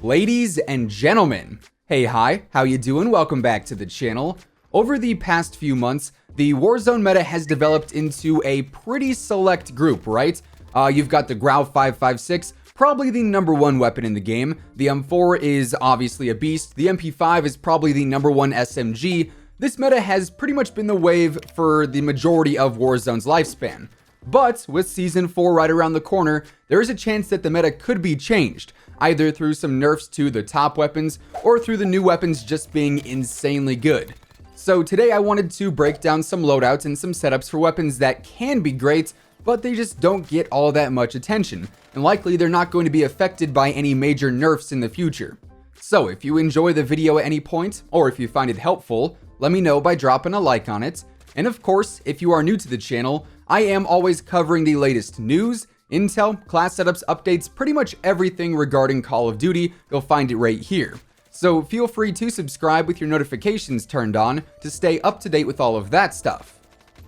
Ladies and gentlemen, hey, hi, how you doing? Welcome back to the channel. Over the past few months, the Warzone meta has developed into a pretty select group, right? You've got the Grau 5.56, probably the #1 weapon in the game. The M4 is obviously a beast. The MP5 is probably the #1 SMG. This meta has pretty much been the wave for the majority of Warzone's lifespan. But with Season 4 right around the corner, there is a chance that the meta could be changed, either through some nerfs to the top weapons, or through the new weapons just being insanely good. So today I wanted to break down some loadouts and some setups for weapons that can be great, but they just don't get all that much attention, and likely they're not going to be affected by any major nerfs in the future. So if you enjoy the video at any point, or if you find it helpful, let me know by dropping a like on it. And of course, if you are new to the channel, I am always covering the latest news, intel, class setups, updates, pretty much everything regarding Call of Duty. You'll find it right here. So feel free to subscribe with your notifications turned on to stay up to date with all of that stuff.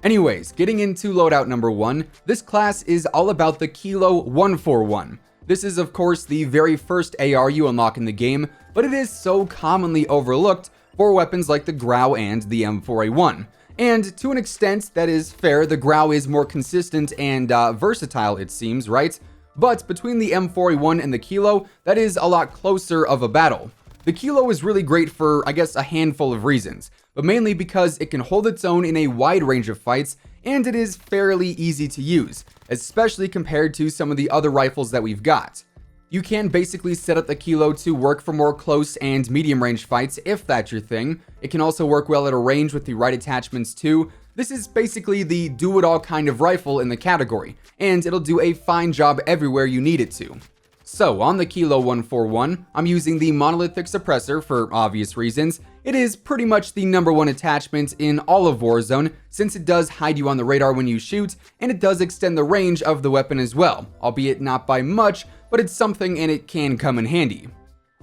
Anyways, getting into loadout number 1, this class is all about the Kilo 141. This is of course the very first AR you unlock in the game, but it is so commonly overlooked for weapons like the Grau and the M4A1. And to an extent that is fair, the Grau is more consistent and versatile, it seems, right? But between the M4A1 and the Kilo, that is a lot closer of a battle. The Kilo is really great for, I guess, a handful of reasons, but mainly because it can hold its own in a wide range of fights, and it is fairly easy to use, especially compared to some of the other rifles that we've got. You can basically set up the Kilo to work for more close and medium range fights if that's your thing. It can also work well at a range with the right attachments too. This is basically the do-it-all kind of rifle in the category, and it'll do a fine job everywhere you need it to. So on the Kilo 141, I'm using the monolithic suppressor for obvious reasons. It is pretty much the #1 attachment in all of Warzone, since it does hide you on the radar when you shoot, and it does extend the range of the weapon as well, albeit not by much, but it's something and it can come in handy.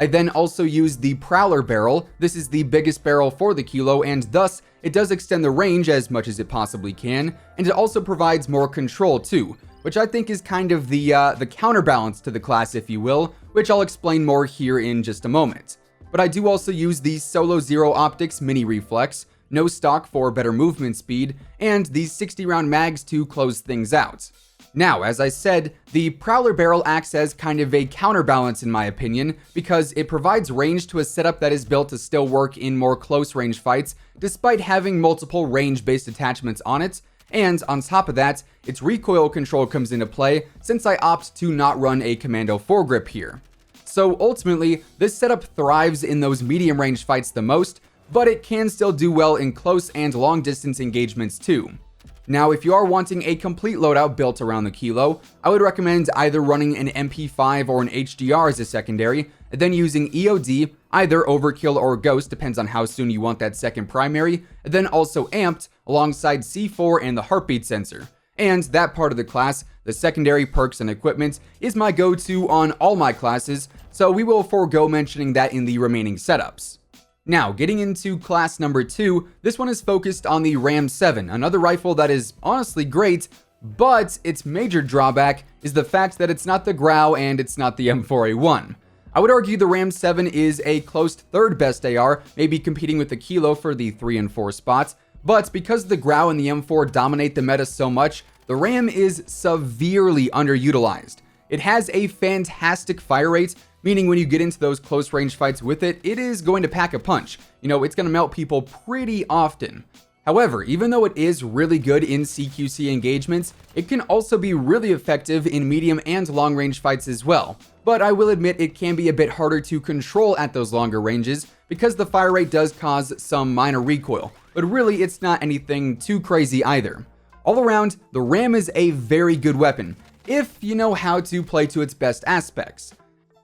I then also use the Prowler barrel. This is the biggest barrel for the Kilo, and thus it does extend the range as much as it possibly can, and it also provides more control too, which I think is kind of the counterbalance to the class, if you will, which I'll explain more here in just a moment. But I do also use the Solo Zero Optics Mini Reflex, no stock for better movement speed, and these 60-round mags to close things out. Now, as I said, the Prowler barrel acts as kind of a counterbalance in my opinion, because it provides range to a setup that is built to still work in more close range fights, despite having multiple range-based attachments on it. And on top of that, its recoil control comes into play since I opt to not run a commando foregrip here. So ultimately, this setup thrives in those medium range fights the most, but it can still do well in close and long distance engagements too. Now, if you are wanting a complete loadout built around the Kilo, I would recommend either running an MP5 or an HDR as a secondary, and then using EOD, either Overkill or Ghost, depends on how soon you want that second primary, and then also Amped alongside C4 and the heartbeat sensor. And that part of the class, the secondary perks and equipment, is my go-to on all my classes, so we will forego mentioning that in the remaining setups. Now, getting into class number 2, this one is focused on the Ram 7, another rifle that is honestly great, but its major drawback is the fact that it's not the Grau and it's not the M4A1. I would argue the Ram 7 is a close third best AR, maybe competing with the Kilo for the 3 and 4 spots, but because the Grau and the M4 dominate the meta so much, the Ram is severely underutilized. It has a fantastic fire rate, meaning when you get into those close range fights with it, it is going to pack a punch. You know, it's going to melt people pretty often. However, even though it is really good in CQC engagements, it can also be really effective in medium and long range fights as well. But I will admit it can be a bit harder to control at those longer ranges because the fire rate does cause some minor recoil, but really it's not anything too crazy either. All around, the Ram is a very good weapon, if you know how to play to its best aspects.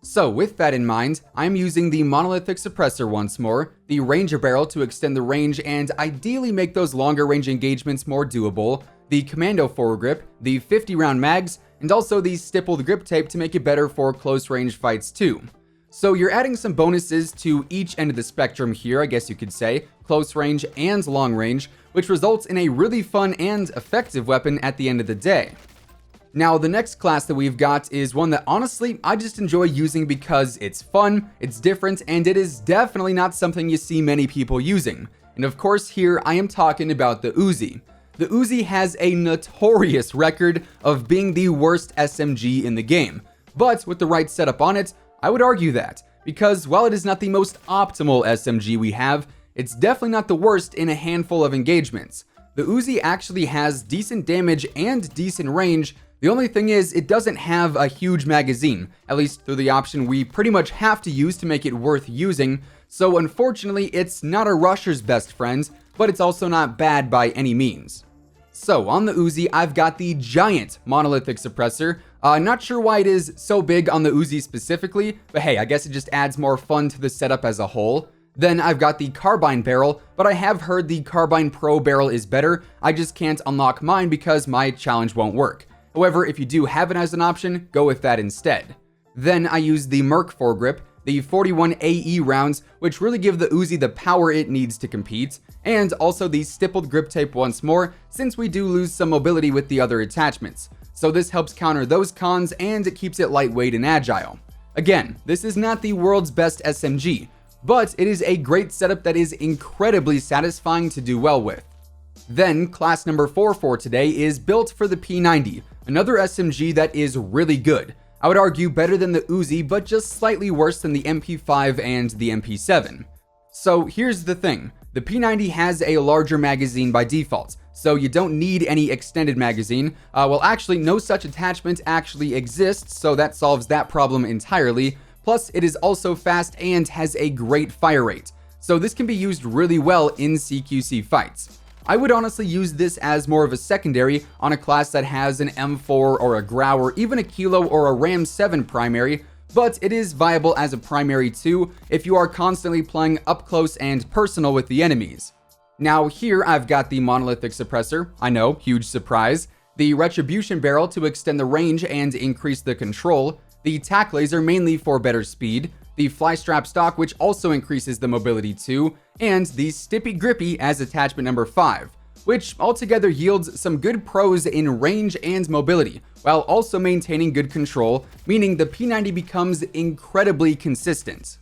So with that in mind, I'm using the monolithic suppressor once more, the Ranger barrel to extend the range and ideally make those longer range engagements more doable, the commando foregrip, the 50-round mags, and also the stippled grip tape to make it better for close range fights too. So you're adding some bonuses to each end of the spectrum here, I guess you could say, close range and long range, which results in a really fun and effective weapon at the end of the day. Now, the next class that we've got is one that honestly I just enjoy using because it's fun, it's different, and it is definitely not something you see many people using. And of course, here I am talking about the Uzi. The Uzi has a notorious record of being the worst SMG in the game, but with the right setup on it, I would argue that, because while it is not the most optimal SMG we have, it's definitely not the worst in a handful of engagements. The Uzi actually has decent damage and decent range. The only thing is, it doesn't have a huge magazine, at least through the option we pretty much have to use to make it worth using, so unfortunately it's not a rusher's best friend, but it's also not bad by any means. So on the Uzi, I've got the giant monolithic suppressor. Not sure why it is so big on the Uzi specifically, but hey, I guess it just adds more fun to the setup as a whole. Then I've got the carbine barrel, but I have heard the carbine pro barrel is better. I just can't unlock mine because my challenge won't work. However, if you do have it as an option, go with that instead. Then I use the Merc foregrip, the 41 AE rounds, which really give the Uzi the power it needs to compete, and also the stippled grip tape once more, since we do lose some mobility with the other attachments. So this helps counter those cons, and it keeps it lightweight and agile. Again, this is not the world's best SMG, but it is a great setup that is incredibly satisfying to do well with. Then, class number 4 for today is built for the P90, another SMG that is really good. I would argue better than the Uzi, but just slightly worse than the MP5 and the MP7. So here's the thing, the P90 has a larger magazine by default, so you don't need any extended magazine. Well, actually, no such attachment actually exists, so that solves that problem entirely. Plus, it is also fast and has a great fire rate, so this can be used really well in CQC fights. I would honestly use this as more of a secondary on a class that has an M4 or a Grau or even a Kilo or a Ram 7 primary, but it is viable as a primary too if you are constantly playing up close and personal with the enemies. Now here I've got the monolithic suppressor, I know, huge surprise, the retribution barrel to extend the range and increase the control, the tac laser mainly for better speed, the fly strap stock which also increases the mobility too, and the stippy grippy as attachment number 5, which altogether yields some good pros in range and mobility, while also maintaining good control, meaning the P90 becomes incredibly consistent.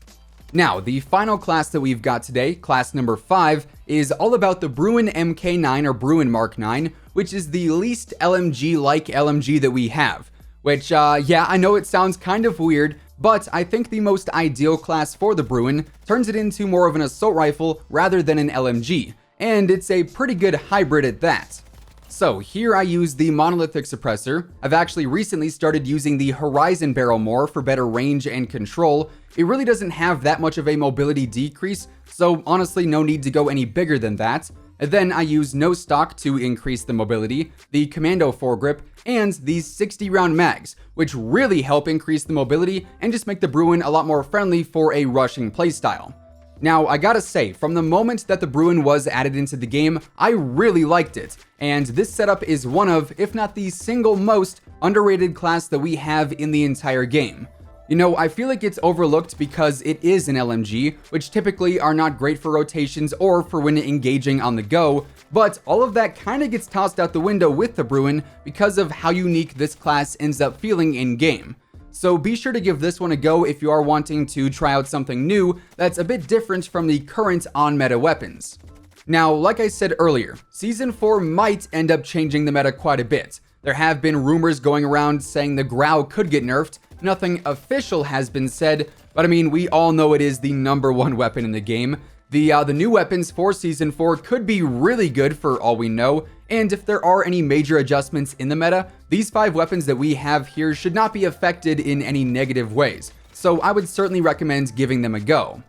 Now, the final class that we've got today, class number 5, is all about the Bruen MK9 or Bruen MK9, which is the least LMG-like LMG that we have. Which, yeah, I know it sounds kind of weird, but I think the most ideal class for the Bruen turns it into more of an assault rifle rather than an LMG, and it's a pretty good hybrid at that. So here I use the monolithic suppressor. I've actually recently started using the Horizon barrel more for better range and control. It really doesn't have that much of a mobility decrease, so honestly no need to go any bigger than that. And then I use no stock to increase the mobility, the commando foregrip, and these 60 round mags, which really help increase the mobility and just make the Bruen a lot more friendly for a rushing playstyle. Now, I gotta say, from the moment that the Bruen was added into the game, I really liked it, and this setup is one of, if not the single most underrated class that we have in the entire game. You know, I feel like it's overlooked because it is an LMG, which typically are not great for rotations or for when engaging on the go, but all of that kind of gets tossed out the window with the Bruen because of how unique this class ends up feeling in game. So be sure to give this one a go if you are wanting to try out something new that's a bit different from the current on-meta weapons. Now, like I said earlier, Season 4 might end up changing the meta quite a bit. There have been rumors going around saying the Grau could get nerfed. Nothing official has been said, but I mean, we all know it is the #1 weapon in the game. The new weapons for Season 4 could be really good for all we know, and if there are any major adjustments in the meta, these 5 weapons that we have here should not be affected in any negative ways, so I would certainly recommend giving them a go.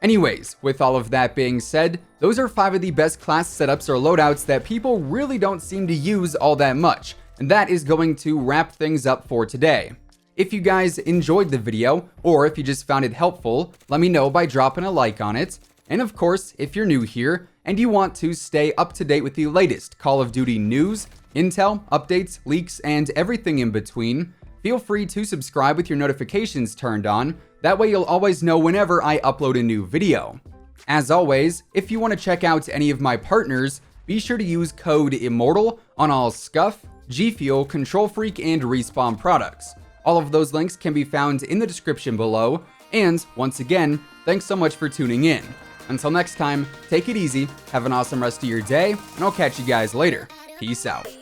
Anyways, with all of that being said, those are 5 of the best class setups or loadouts that people really don't seem to use all that much, and that is going to wrap things up for today. If you guys enjoyed the video, or if you just found it helpful, let me know by dropping a like on it. And of course, if you're new here and you want to stay up to date with the latest Call of Duty news, intel, updates, leaks, and everything in between, feel free to subscribe with your notifications turned on. That way you'll always know whenever I upload a new video. As always, if you want to check out any of my partners, be sure to use code IMMORTAL on all scuff, G Fuel, Control Freak, and Respawn products. All of those links can be found in the description below. And once again, thanks so much for tuning in. Until next time, take it easy, have an awesome rest of your day, and I'll catch you guys later. Peace out.